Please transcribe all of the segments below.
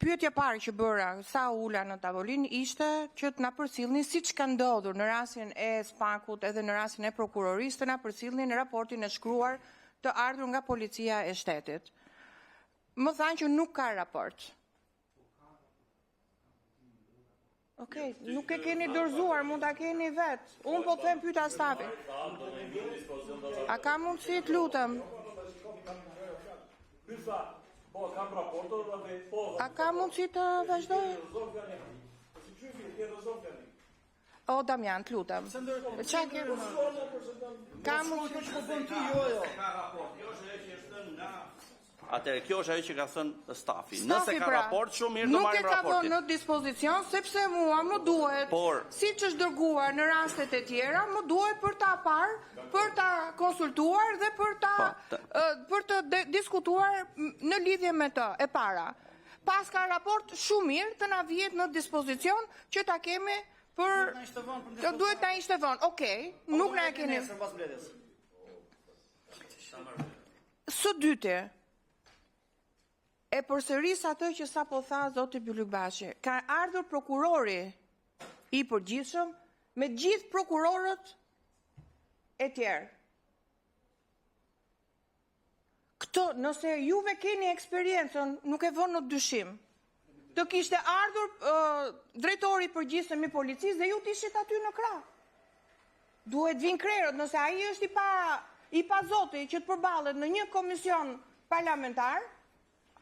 Pyetja parë që bëra sa ula në tavolinë ishte që të na përcillni siç ka ndodhur në rastin e Spakut edhe në rastin e prokurorisë, të na përcillnin raportin e shkruar të ardhur nga policia e shtetit. Më thanë që nuk ka raport. Okej, nuk e keni dorëzuar, mund ta keni vetë. Unë po them pyeta stafin. A ka mundësi, të lutem? A ka mundësi të vazhdoj? O, Damian, të lutem. Qa ke? Ka mundësi? Atëherë, kjo është ajo që ka thënë stafi. Nëse ka raport, shumë mirë do marrim raportin. Nuk e ka vënë në dispozicion, sepse mua më duhet, siç është dërguar në rastet e tjera, më duhet për ta parë, për ta konsultuar dhe për të diskutuar në lidhje me të e para. Pas ka raport shumë mirë të na vihet në dispozicion që ta kemi për duhet na ishte vënë. Okej, nuk na e keni. Së dyti, e përsëris atë që sa po tha zoti Byllykbashi. Ka ardhur prokurori i përgjithshëm me gjithë prokurorët e tjerë. Këtë, nëse juve keni eksperiencën, nuk e vënë në dyshim. Të kishte ardhur drejtori i përgjithshëm i policisë dhe ju t'ishit aty në krah. Duhet vinë krerët, nëse ai është i pa zoti që të përballet në një komision parlamentar,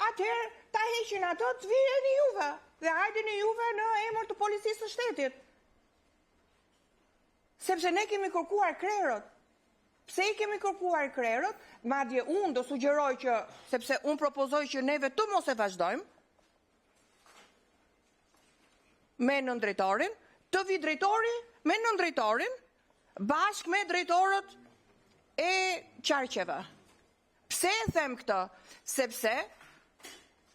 atëherë ta heqin ato të vijeni juve dhe hajdeni juve në emër të policisë së shtetit. Sepse ne kemi kërkuar krerët. Pse i kemi kërkuar krerët? Madje unë do sugjeroj që, sepse unë propozoj që neve të mos e vazhdojmë me nëndrejtorin, të vi drejtori me nëndrejtorin, bashkë me drejtorët e qarqeve. Pse e them këtë? Sepse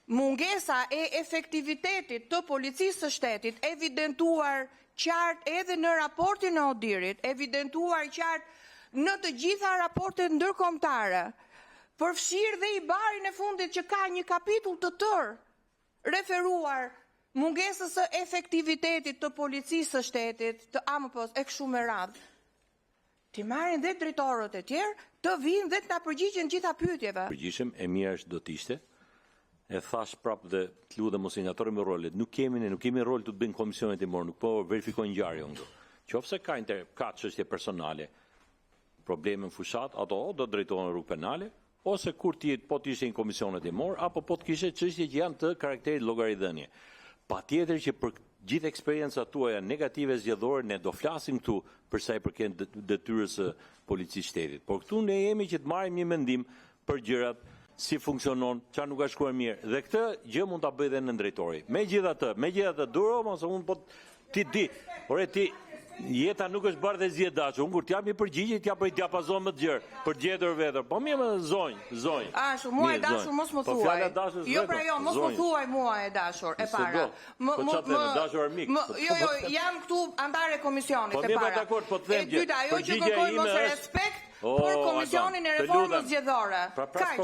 mungesa e efektivitetit të policisë së shtetit, evidentuar qartë edhe në raportin e Odirit, evidentuar qartë në të gjitha raportet ndërkombëtare, përfshirë dhe i barin e fundit që ka një kapitull të tërë referuar mungesës së efektivitetit të policisë së shtetit, të AMP-s e kështu me radhë. Ti marrin dhe drejtorët e tjerë, të vinë dhe të na përgjigjen gjitha pyetjeve. Përgjigjem e mira është do të ishte. E thash prapë dhe të lutem mos injatorim me rolet. Nuk kemi rol të bëjmë komisionet e morë, nuk po verifikojnë ngjarjen këtu. Qofse ka çështje personale, probleme në fushat, ato do drejtohen në rrugë penale, ose kur po të ishin komisionet e morë, apo po të kishe çështje që janë të karakterit llogaridhënie. Patjetër që për gjithë eksperiencat tuaja negative zgjedhore ne do flasim këtu për sa i përket detyrës së policisë shtetit. Por këtu ne jemi që të marrim një mendim për gjërat, si funksionon, çfarë nuk ka shkuar mirë. Dhe këtë gjë mund ta bëj edhe në drejtori. Megjithatë, duro mos unë po ti di. Ore ti jeta nuk është bardhë zgjedh dashur. Unë kur t'jap një përgjigje, t'jap për diapazon më të gjerë, për gjetur vetër. Po mirë më zonj. Ashtu, mua e dashur mos më thuaj. Jo pra jo, mos më thuaj mua e dashur e para. Jo, jam këtu antare komisionit e para. E dyta, ajo që kërkoj mos respekt për Komisionin e Reformës Zgjedhore. Kaq,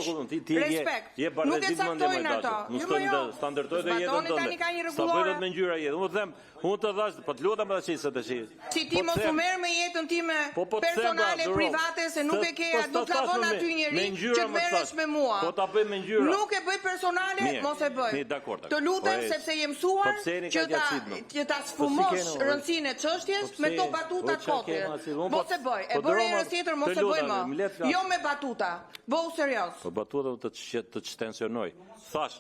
respekt. Nuk e caktojnë ato. Standardoj dhe jetën tënde. Sa bëhet me ngjyra jetën. Unë të dhash, po të lutem edhe çisë të shi. Si ti mos u merr me jetën time personale private se nuk e ke, do të lavon aty njëri që të merresh me mua. Po ta bëj me ngjyra. Nuk e bëj personale, mos e bëj. Të lutem sepse je mësuar që ta sfumosh rëndësinë e çështjes me to batuta kote. Mos e bëj. E bëre herë tjetër mos e bëj më. Jo me batuta. Bëu serioz. Po batuta të tensionoj. Thash